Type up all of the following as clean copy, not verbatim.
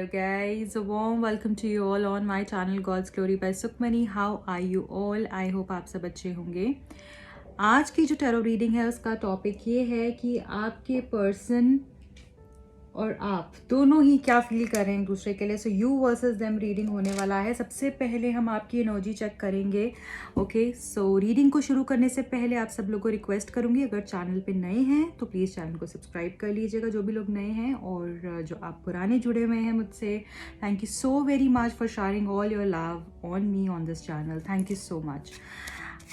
Hello guys, a warm welcome to you all on my channel God's Glory by Sukhmani. How are you all? I hope आप सब अच्छे होंगे। आज की जो टैरो रीडिंग है उसका टॉपिक ये है कि आपके पर्सन और आप दोनों ही क्या फील कर रहे हैं एक दूसरे के लिए। So you versus them reading होने वाला है। सबसे पहले हम आपकी एनर्जी चेक करेंगे। ओके, सो रीडिंग को शुरू करने से पहले आप सब लोगों को रिक्वेस्ट करूंगी, अगर चैनल पे नए हैं तो प्लीज़ चैनल को सब्सक्राइब कर लीजिएगा, जो भी लोग नए हैं, और जो आप पुराने जुड़े हुए हैं मुझसे, thank you so very much for sharing all your love on me on this channel. Thank you so much.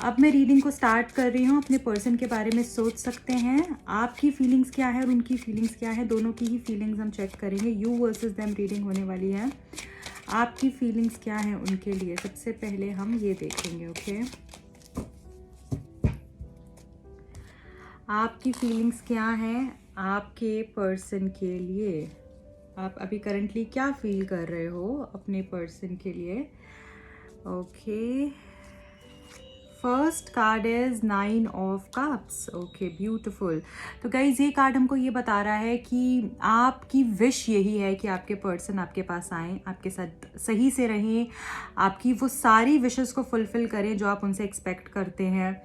अब मैं रीडिंग को स्टार्ट कर रही हूँ। अपने पर्सन के बारे में सोच सकते हैं, आपकी फीलिंग्स क्या है और उनकी फीलिंग्स क्या है, दोनों की ही फीलिंग्स हम चेक करेंगे। यू वर्सेस देम रीडिंग होने वाली है। आपकी फीलिंग्स क्या है उनके लिए, सबसे पहले हम ये देखेंगे। ओके, आपकी फीलिंग्स क्या है आपके पर्सन के लिए, आप अभी करंटली क्या फील कर रहे हो अपने पर्सन के लिए। Okay, first card is 9 of cups. Okay, beautiful. तो गाइज ये कार्ड हमको ये बता रहा है कि आपकी विश यही है कि आपके पर्सन आपके पास आएँ, आपके साथ सही से रहें, आपकी वो सारी विशेस को फुलफिल करें जो आप उनसे एक्सपेक्ट करते हैं।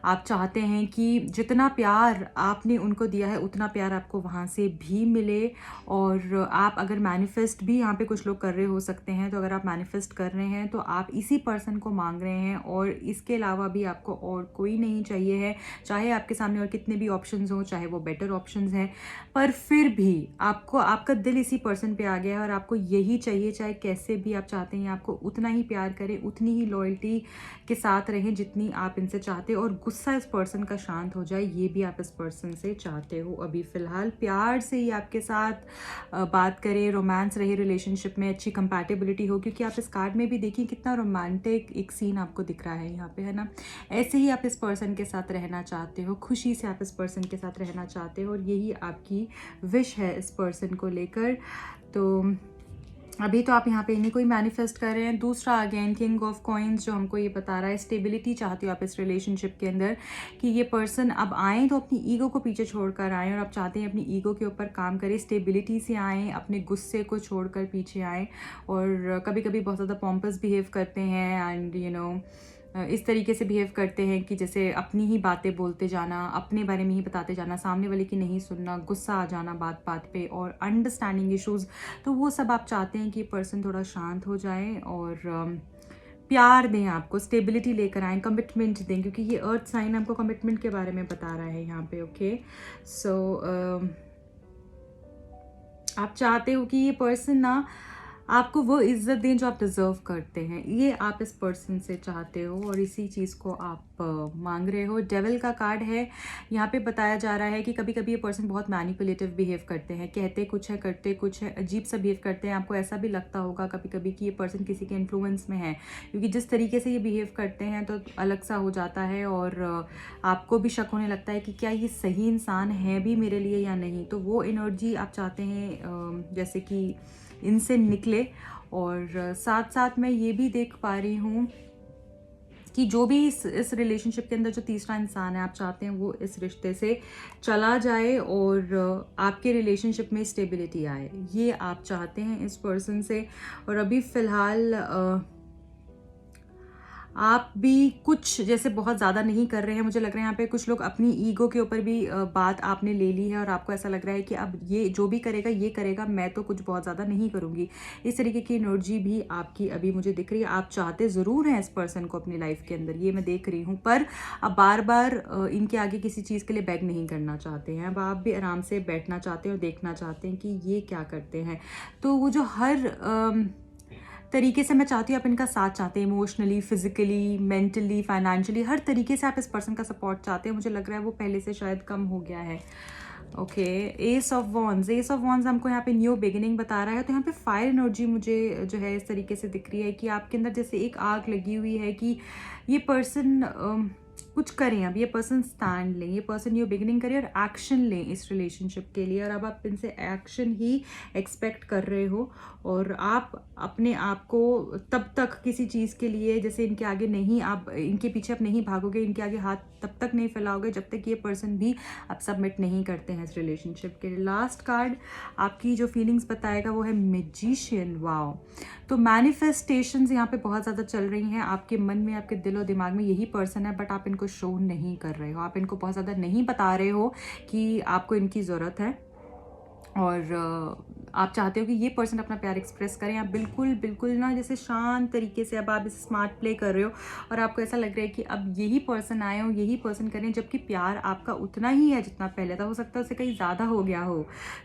आप चाहते हैं कि जितना प्यार आपने उनको दिया है उतना प्यार आपको वहाँ से भी मिले। और आप अगर मैनिफेस्ट भी यहाँ पे कुछ लोग कर रहे हो सकते हैं, तो अगर आप मैनिफेस्ट कर रहे हैं तो आप इसी पर्सन को मांग रहे हैं, और इसके अलावा भी आपको और कोई नहीं चाहिए है। चाहे आपके सामने और कितने भी ऑप्शंस हो, चाहे वो बेटर ऑप्शंस हैं, पर फिर भी आपको आपका दिल इसी पर्सन पे आ गया है और आपको यही चाहिए। चाहे कैसे भी आप चाहते हैं, आपको उतना ही प्यार करें, उतनी ही लॉयल्टी के साथ रहें जितनी आप इनसे चाहते हो, और गुस्सा इस पर्सन का शांत हो जाए, ये भी आप इस पर्सन से चाहते हो। अभी फिलहाल प्यार से ही आपके साथ बात करें, रोमांस रहे रिलेशनशिप में, अच्छी कंपैटिबिलिटी हो, क्योंकि आप इस कार्ड में भी देखिए कितना रोमांटिक एक सीन आपको दिख रहा है यहाँ पे, है ना। ऐसे ही आप इस पर्सन के साथ रहना चाहते हो, खुशी से आप इस पर्सन के साथ रहना चाहते हो, और यही आपकी विश है इस पर्सन को लेकर। तो अभी तो आप यहाँ पे इन्हीं को ही मैनिफेस्ट कर रहे हैं। दूसरा अगेन किंग ऑफ कॉइन्स जो हमको ये बता रहा है, स्टेबिलिटी चाहते हो आप इस रिलेशनशिप के अंदर, कि ये पर्सन अब आएँ तो अपनी ईगो को पीछे छोड़कर आएँ, और आप चाहते हैं अपनी ईगो के ऊपर काम करें, स्टेबिलिटी से आएँ, अपने गुस्से को छोड़कर पीछे आएँ। और कभी कभी बहुत ज़्यादा पॉम्पस बिहेव करते हैं, एंड यू नो इस तरीके से बिहेव करते हैं कि जैसे अपनी ही बातें बोलते जाना, अपने बारे में ही बताते जाना, सामने वाले की नहीं सुनना, गुस्सा आ जाना बात बात पे, और अंडरस्टैंडिंग इश्यूज़। तो वो सब आप चाहते हैं कि पर्सन थोड़ा शांत हो जाए और प्यार दें आपको, स्टेबिलिटी लेकर आएँ, कमिटमेंट दें, क्योंकि ये अर्थ साइन आपको कमिटमेंट के बारे में बता रहा है यहाँ पे। ओके, सो आप चाहते हो कि ये पर्सन ना आपको वो इज्जत दें जो आप डिज़र्व करते हैं, ये आप इस पर्सन से चाहते हो, और इसी चीज़ को आप मांग रहे हो। डेविल का कार्ड है, यहाँ पे बताया जा रहा है कि कभी कभी ये पर्सन बहुत मैनिपुलेटिव बिहेव करते हैं, कहते कुछ है करते कुछ है, अजीब सा बिहेव करते हैं। आपको ऐसा भी लगता होगा कभी कभी कि ये पर्सन किसी के इन्फ्लुएंस में है, क्योंकि जिस तरीके से ये बिहेव करते हैं तो अलग सा हो जाता है, और आपको भी शक होने लगता है कि क्या ये सही इंसान है भी मेरे लिए या नहीं। तो वो एनर्जी आप चाहते हैं जैसे कि इनसे निकले। और साथ साथ मैं ये भी देख पा रही हूँ कि जो भी इस रिलेशनशिप के अंदर जो तीसरा इंसान है, आप चाहते हैं वो इस रिश्ते से चला जाए और आपके रिलेशनशिप में स्टेबिलिटी आए, ये आप चाहते हैं इस पर्सन से। और अभी फ़िलहाल आप भी कुछ जैसे बहुत ज़्यादा नहीं कर रहे हैं। मुझे लग रहा है यहाँ पे कुछ लोग अपनी ईगो के ऊपर भी बात आपने ले ली है, और आपको ऐसा लग रहा है कि अब ये जो भी करेगा ये करेगा, मैं तो कुछ बहुत ज़्यादा नहीं करूँगी। इस तरीके की एनर्जी भी आपकी अभी मुझे दिख रही है। आप चाहते ज़रूर हैं इस पर्सन को अपनी लाइफ के अंदर, ये मैं देख रही हूँ, पर अब बार बार इनके आगे किसी चीज़ के लिए बैग नहीं करना चाहते हैं। अब आप भी आराम से बैठना चाहते हैं और देखना चाहते हैं कि ये क्या करते हैं। तो वो जो हर तरीके से मैं चाहती हूँ आप इनका साथ चाहते हैं, इमोशनली, फिजिकली, मेंटली, फाइनेंशियली, हर तरीके से आप इस पर्सन का सपोर्ट चाहते हैं। मुझे लग रहा है वो पहले से शायद कम हो गया है। ओके, एस ऑफ वॉन्ड्स हमको यहाँ पे न्यू बिगिनिंग बता रहा है। तो यहाँ पे फायर एनर्जी मुझे जो है इस तरीके से दिख रही है कि आपके अंदर जैसे एक आग लगी हुई है, कि ये पर्सन कुछ करें, अब ये पर्सन स्टैंड लें, ये पर्सन ये बिगिनिंग करें और एक्शन लें इस रिलेशनशिप के लिए। और अब आप इनसे एक्शन ही एक्सपेक्ट कर रहे हो और आप अपने आप को तब तक किसी चीज़ के लिए, जैसे इनके आगे नहीं, आप इनके पीछे आप नहीं भागोगे, इनके आगे हाथ तब तक नहीं फैलाओगे जब तक ये पर्सन भी आप सबमिट नहीं करते हैं इस रिलेशनशिप के लिए। लास्ट कार्ड आपकी जो फीलिंग्स बताएगा वो है मैजिशियन। वाओ, तो मैनिफेस्टेशंस यहाँ पे बहुत ज़्यादा चल रही हैं आपके मन में, आपके दिल और दिमाग में यही पर्सन है, बट आप इनको शो नहीं कर रहे हो, आप इनको बहुत ज़्यादा नहीं बता रहे हो कि आपको इनकी ज़रूरत है और आप चाहते हो कि ये पर्सन अपना प्यार एक्सप्रेस करें। आप बिल्कुल बिल्कुल ना जैसे शांत तरीके से अब आप इसे स्मार्ट प्ले कर रहे हो और आपको ऐसा लग रहा है कि अब यही पर्सन आए हो, यही पर्सन करें, जबकि प्यार आपका उतना ही है जितना पहले था। हो सकता है उससे कहीं ज़्यादा हो गया हो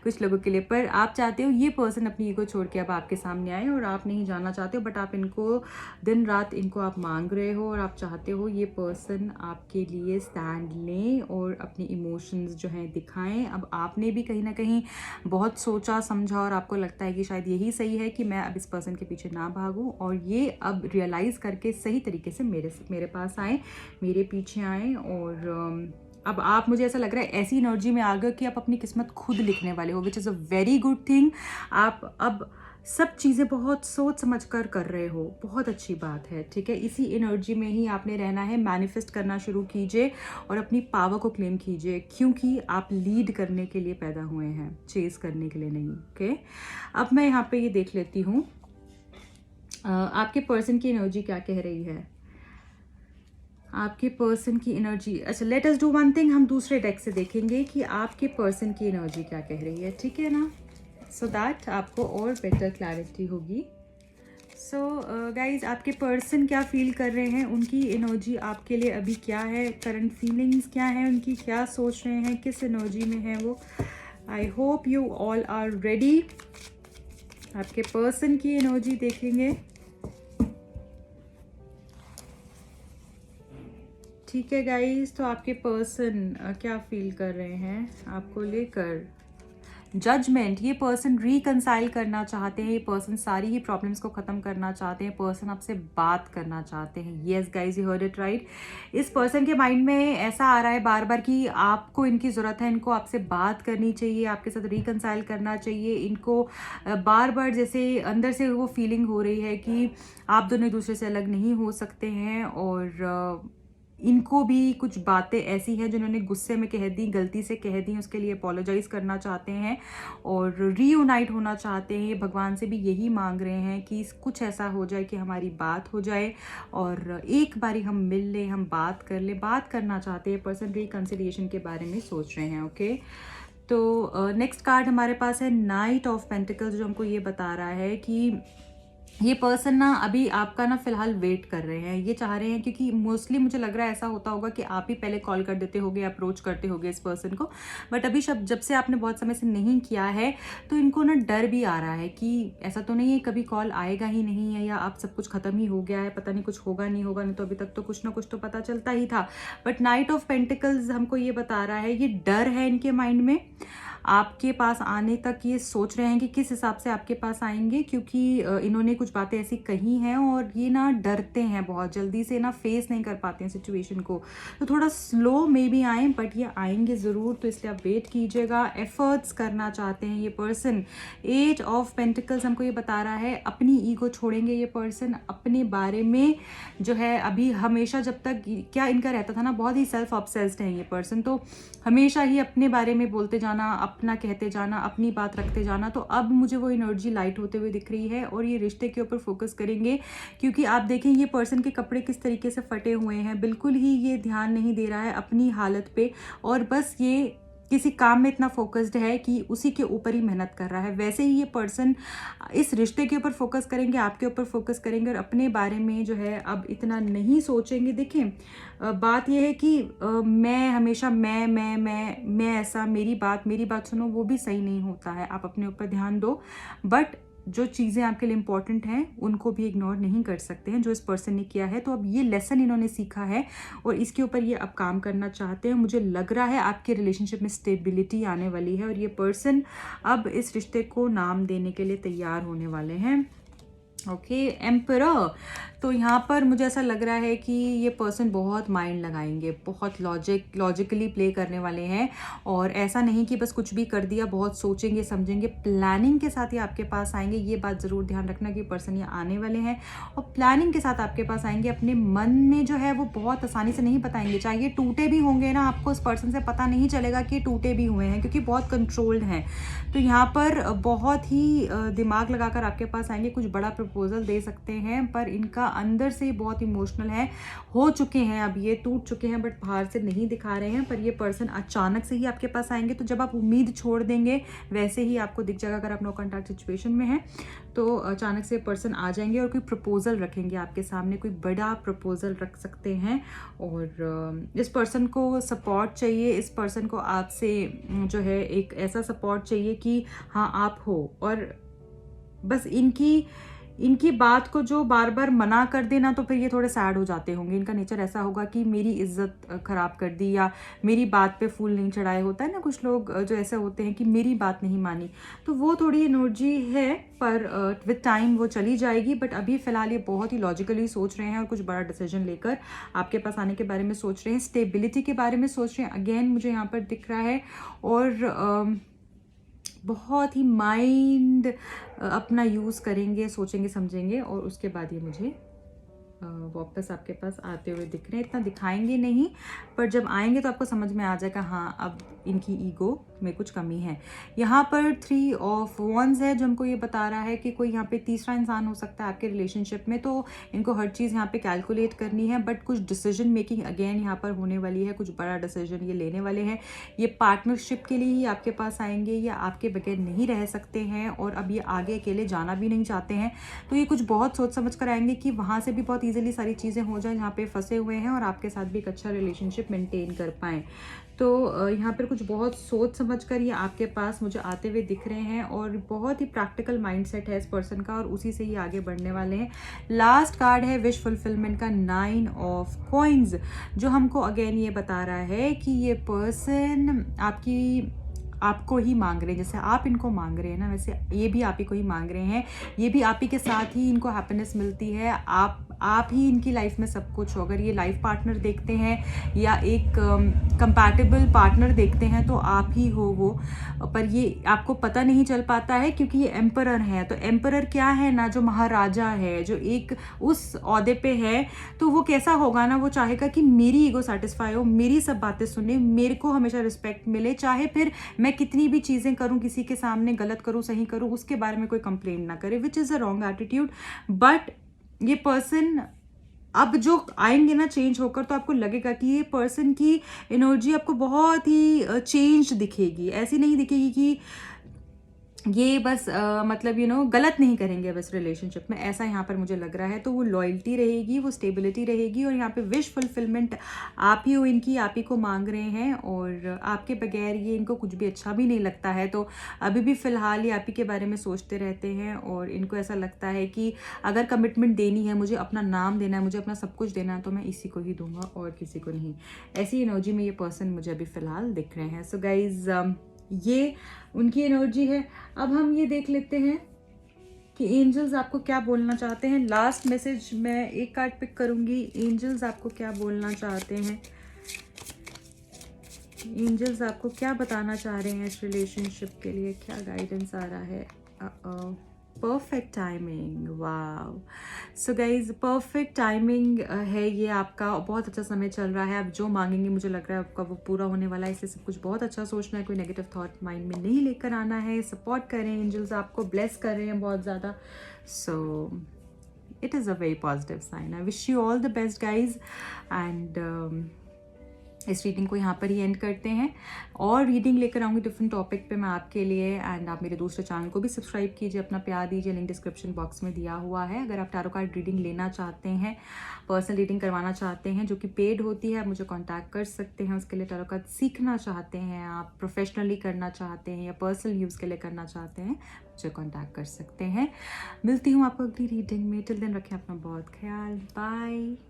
कुछ लोगों के लिए, पर आप चाहते हो ये पर्सन अपनी ईगो छोड़ के अब आपके सामने आए और आप नहीं जाना चाहते हो, बट आप इनको दिन रात इनको आप मांग रहे हो और आप चाहते हो ये पर्सन आपके लिए स्टैंड लें और अपने इमोशंस जो हैं दिखाएं। अब आपने भी कहीं ना कहीं बहुत सोचा समझा और आपको लगता है कि शायद यही सही है कि मैं अब इस पर्सन के पीछे ना भागूं, और ये अब रियलाइज़ करके सही तरीके से मेरे पास आए, मेरे पीछे आए। और अब आप, मुझे ऐसा लग रहा है ऐसी एनर्जी में आ गए कि आप अपनी किस्मत खुद लिखने वाले हो, which is a very good thing. आप अब सब चीज़ें बहुत सोच समझ कर रहे हो, बहुत अच्छी बात है, ठीक है। इसी एनर्जी में ही आपने रहना है। मैनिफेस्ट करना शुरू कीजिए और अपनी पावर को क्लेम कीजिए, क्योंकि आप लीड करने के लिए पैदा हुए हैं, चेस करने के लिए नहीं, ओके। अब मैं यहाँ पे ये देख लेती हूँ आपके पर्सन की एनर्जी क्या कह रही है। आपके पर्सन की एनर्जी, अच्छा let us do one thing, हम दूसरे डेक से देखेंगे कि आपके पर्सन की एनर्जी क्या कह रही है, ठीक है ना, सो दैट आपको और बेटर क्लैरिटी होगी। सो गाइज, आपके पर्सन क्या फील कर रहे हैं, उनकी एनर्जी आपके लिए अभी क्या है, करंट फीलिंग्स क्या है उनकी, क्या सोच रहे हैं, किस एनर्जी में है वो। I hope you all are ready. आपके पर्सन की एनर्जी देखेंगे, ठीक है गाइज। तो आपके पर्सन क्या फील कर रहे हैं आपको लेकर, जजमेंट। ये पर्सन रिकंसाइल करना चाहते हैं, ये पर्सन सारी ही प्रॉब्लम्स को ख़त्म करना चाहते हैं, पर्सन आपसे बात करना चाहते हैं। Yes guys, you heard it right. इस पर्सन के माइंड में ऐसा आ रहा है बार बार कि आपको इनकी ज़रूरत है, इनको आपसे बात करनी चाहिए, आपके साथ रिकंसाइल करना चाहिए। इनको बार बार जैसे अंदर से वो फीलिंग हो रही है कि आप दोनों एक दूसरे से अलग नहीं हो सकते हैं, और इनको भी कुछ बातें ऐसी हैं जिन्होंने गुस्से में कह दी, गलती से कह दी, उसके लिए अपोलोजाइज करना चाहते हैं और रीयूनाइट होना चाहते हैं। भगवान से भी यही मांग रहे हैं कि कुछ ऐसा हो जाए कि हमारी बात हो जाए और एक बारी हम मिल लें, हम बात कर ले, बात करना चाहते हैं। पर्सन रिकंसिलिएशन के बारे में सोच रहे हैं, ओके। तो नेक्स्ट कार्ड हमारे पास है नाइट ऑफ पेंटिकल्स, जो हमको ये बता रहा है कि ये पर्सन ना अभी आपका ना फिलहाल वेट कर रहे हैं, ये चाह रहे हैं, क्योंकि मोस्टली मुझे लग रहा है ऐसा होता होगा कि आप ही पहले कॉल कर देते होगे, अप्रोच करते होगे इस पर्सन को, बट अभी जब से आपने बहुत समय से नहीं किया है तो इनको ना डर भी आ रहा है कि ऐसा तो नहीं है कभी कॉल आएगा ही नहीं है, या आप सब कुछ खत्म ही हो गया है, पता नहीं कुछ होगा नहीं होगा, नहीं तो अभी तक तो कुछ ना कुछ तो पता चलता ही था। बट नाइट ऑफ पेंटिकल्स हमको ये बता रहा है, ये डर है इनके माइंड में आपके पास आने तक। ये सोच रहे हैं कि किस हिसाब से आपके पास आएंगे, क्योंकि इन्होंने कुछ बातें ऐसी कही हैं और ये ना डरते हैं, बहुत जल्दी से ना फेस नहीं कर पाते हैं सिचुएशन को, तो थोड़ा स्लो में भी आए, बट ये आएंगे ज़रूर, तो इसलिए आप वेट कीजिएगा। एफर्ट्स करना चाहते हैं ये पर्सन। एज ऑफ पेंटिकल्स हमको ये बता रहा है अपनी ईगो छोड़ेंगे ये पर्सन, अपने बारे में जो है अभी हमेशा, जब तक क्या इनका रहता था ना, बहुत ही सेल्फ ऑब्सेस्ड है ये पर्सन, तो हमेशा ही अपने बारे में बोलते जाना, अपना कहते जाना, अपनी बात रखते जाना। तो अब मुझे वो एनर्जी लाइट होते हुए दिख रही है और ये रिश्ते के ऊपर फोकस करेंगे, क्योंकि आप देखें ये पर्सन के कपड़े किस तरीके से फटे हुए हैं, बिल्कुल ही ये ध्यान नहीं दे रहा है अपनी हालत पे, और बस ये किसी काम में इतना फोकस्ड है कि उसी के ऊपर ही मेहनत कर रहा है। वैसे ही ये पर्सन इस रिश्ते के ऊपर फोकस करेंगे, आपके ऊपर फोकस करेंगे और अपने बारे में जो है अब इतना नहीं सोचेंगे। देखें बात यह है कि मैं हमेशा मैं ऐसा, मेरी बात सुनो, वो भी सही नहीं होता है। आप अपने ऊपर ध्यान दो, बट जो चीज़ें आपके लिए इंपॉर्टेंट हैं उनको भी इग्नोर नहीं कर सकते हैं, जो इस पर्सन ने किया है। तो अब ये लेसन इन्होंने सीखा है और इसके ऊपर ये अब काम करना चाहते हैं। मुझे लग रहा है आपके रिलेशनशिप में स्टेबिलिटी आने वाली है और ये पर्सन अब इस रिश्ते को नाम देने के लिए तैयार होने वाले हैं, ओके। एम्परर, तो यहाँ पर मुझे ऐसा लग रहा है कि ये पर्सन बहुत माइंड लगाएंगे, बहुत लॉजिकली प्ले करने वाले हैं, और ऐसा नहीं कि बस कुछ भी कर दिया, बहुत सोचेंगे समझेंगे, प्लानिंग के साथ ही आपके पास आएंगे। ये बात ज़रूर ध्यान रखना कि पर्सन ये आने वाले हैं और प्लानिंग के साथ आपके पास आएंगे। अपने मन में जो है वो बहुत आसानी से नहीं बताएंगे, चाहे ये टूटे भी होंगे ना, आपको इस पर्सन से पता नहीं चलेगा कि टूटे भी हुए हैं, क्योंकि बहुत कंट्रोल्ड हैं। तो यहाँ पर बहुत ही दिमाग लगाकर आपके पास आएंगे, कुछ बड़ा प्रपोजल दे सकते हैं, पर इनका अंदर से बहुत इमोशनल है, हो चुके हैं, अब ये टूट चुके हैं, बट बाहर से नहीं दिखा रहे हैं। पर ये पर्सन अचानक से ही आपके पास आएंगे, तो जब आप उम्मीद छोड़ देंगे वैसे ही आपको दिख जाएगा। अगर आप नो कॉन्टैक्ट सिचुएशन में हैं तो अचानक से पर्सन आ जाएंगे और कोई प्रपोजल रखेंगे आपके सामने, कोई बड़ा प्रपोजल रख सकते हैं। और इस पर्सन को सपोर्ट चाहिए, इस पर्सन को आपसे जो है एक ऐसा सपोर्ट चाहिए कि हाँ आप हो, और बस इनकी बात को जो बार बार मना कर देना, तो फिर ये थोड़े सैड हो जाते होंगे। इनका नेचर ऐसा होगा कि मेरी इज्जत खराब कर दी, या मेरी बात पे फूल नहीं चढ़ाए, होता है ना कुछ लोग जो ऐसे होते हैं कि मेरी बात नहीं मानी, तो वो थोड़ी एनर्जी है, पर विद टाइम वो चली जाएगी। बट अभी फ़िलहाल ये बहुत ही लॉजिकली सोच रहे हैं और कुछ बड़ा डिसीजन लेकर आपके पास आने के बारे में सोच रहे हैं, स्टेबिलिटी के बारे में सोच रहे हैं, अगेन मुझे यहाँ पर दिख रहा है। और बहुत ही माइंड अपना यूज़ करेंगे, सोचेंगे समझेंगे, और उसके बाद ये मुझे वापस आपके पास आते हुए दिख रहे हैं। इतना दिखाएंगे नहीं, पर जब आएंगे तो आपको समझ में आ जाएगा हाँ अब इनकी ईगो में कुछ कमी है। यहाँ पर 3 ऑफ वॉन्ड्स है, जो हमको ये बता रहा है कि कोई यहाँ पे तीसरा इंसान हो सकता है आपके रिलेशनशिप में, तो इनको हर चीज़ यहाँ पे कैलकुलेट करनी है, बट कुछ डिसीजन मेकिंग अगेन यहाँ पर होने वाली है, कुछ बड़ा डिसीजन ये लेने वाले हैं। ये पार्टनरशिप के लिए ही आपके पास आएंगे, या आपके बगैर नहीं रह सकते हैं, और अब ये आगे अकेले जाना भी नहीं चाहते हैं, तो ये कुछ बहुत सोच समझ कर आएंगे कि वहाँ से भी बहुत ईजिली सारी चीज़ें हो जाए जहाँ पे फंसे हुए हैं, और आपके साथ भी एक अच्छा रिलेशनशिप मेंटेन कर पाएँ। तो यहाँ पर कुछ बहुत सोच समझ कर ये आपके पास मुझे आते हुए दिख रहे हैं, और बहुत ही प्रैक्टिकल माइंडसेट है इस पर्सन का, और उसी से ही आगे बढ़ने वाले हैं। लास्ट कार्ड है विश फुलफिलमेंट का 9 ऑफ कॉइन्स, जो हमको अगेन ये बता रहा है कि ये पर्सन आपको ही मांग रहे हैं, जैसे आप इनको मांग रहे हैं ना, वैसे ये भी आप ही को ही मांग रहे हैं। ये भी आप ही के साथ ही इनको हैप्पीनेस मिलती है, आप ही इनकी लाइफ में सब कुछ हो। अगर ये लाइफ पार्टनर देखते हैं या एक कंपैटिबल पार्टनर देखते हैं तो आप ही हो वो, पर ये आपको पता नहीं चल पाता है क्योंकि ये एम्परर है। तो एम्परर क्या है ना, जो महाराजा है, जो एक उस ओहदे पे है, तो वो कैसा होगा ना, वो चाहेगा कि मेरी ईगो सेटिस्फाई हो, मेरी सब बातें सुने, मेरे को हमेशा रिस्पेक्ट मिले, चाहे फिर मैं कितनी भी चीज़ें करूं, किसी के सामने गलत करूं सही करूं, उसके बारे में कोई कंप्लेंट ना करे, which is a wrong attitude. But ये पर्सन अब जो आएंगे ना चेंज होकर, तो आपको लगेगा कि ये पर्सन की एनर्जी आपको बहुत ही चेंज दिखेगी। ऐसी नहीं दिखेगी कि ये बस मतलब गलत नहीं करेंगे बस रिलेशनशिप में, ऐसा यहाँ पर मुझे लग रहा है। तो वो लॉयल्टी रहेगी, वो स्टेबिलिटी रहेगी, और यहाँ पे विश फुलफिलमेंट आप ही हो इनकी, आप ही को मांग रहे हैं, और आपके बगैर ये इनको कुछ भी अच्छा भी नहीं लगता है। तो अभी भी फ़िलहाल ये आप ही के बारे में सोचते रहते हैं, और इनको ऐसा लगता है कि अगर कमिटमेंट देनी है, मुझे अपना नाम देना है, मुझे अपना सब कुछ देना है, तो मैं इसी को ही दूंगा और किसी को नहीं। ऐसी एनर्जी में ये पर्सन मुझे अभी फ़िलहाल दिख रहे हैं। सो गाइज ये उनकी एनर्जी है। अब हम ये देख लेते हैं कि एंजल्स आपको क्या बोलना चाहते हैं। लास्ट मैसेज मैं एक कार्ड पिक करूंगी, एंजल्स आपको क्या बोलना चाहते हैं, एंजल्स आपको क्या बताना चाह रहे हैं इस रिलेशनशिप के लिए, क्या गाइडेंस आ रहा है। परफेक्ट टाइमिंग, वाव। सो गाइज परफेक्ट टाइमिंग है ये आपका, बहुत अच्छा समय चल रहा है। आप जो मांगेंगे मुझे लग रहा है आपका वो पूरा होने वाला है, इसलिए सब कुछ बहुत अच्छा सोचना है, कोई नेगेटिव थॉट माइंड में नहीं लेकर आना है। सपोर्ट करें, एंजल्स आपको ब्लेस कर रहे हैं बहुत ज़्यादा। So it is a very positive sign. I wish you all the best guys, and इस रीडिंग को यहाँ पर ही एंड करते हैं, और रीडिंग लेकर आऊँगी डिफरेंट टॉपिक पे मैं आपके लिए। एंड आप मेरे दूसरे चैनल को भी सब्सक्राइब कीजिए, अपना प्यार दीजिए, लिंक डिस्क्रिप्शन बॉक्स में दिया हुआ है। अगर आप टैरो कार्ड रीडिंग लेना चाहते हैं, पर्सनल रीडिंग करवाना चाहते हैं जो कि पेड होती है, आप मुझे कॉन्टैक्ट कर सकते हैं। उसके लिए टैरो कार्ड सीखना चाहते हैं आप, प्रोफेशनली करना चाहते हैं, या पर्सनल यूज़ के लिए करना चाहते हैं, मुझे कॉन्टैक्ट कर सकते हैं। मिलती हूँ आपको अगली रीडिंग में। टिल देन रखें अपना बहुत ख्याल, बाय।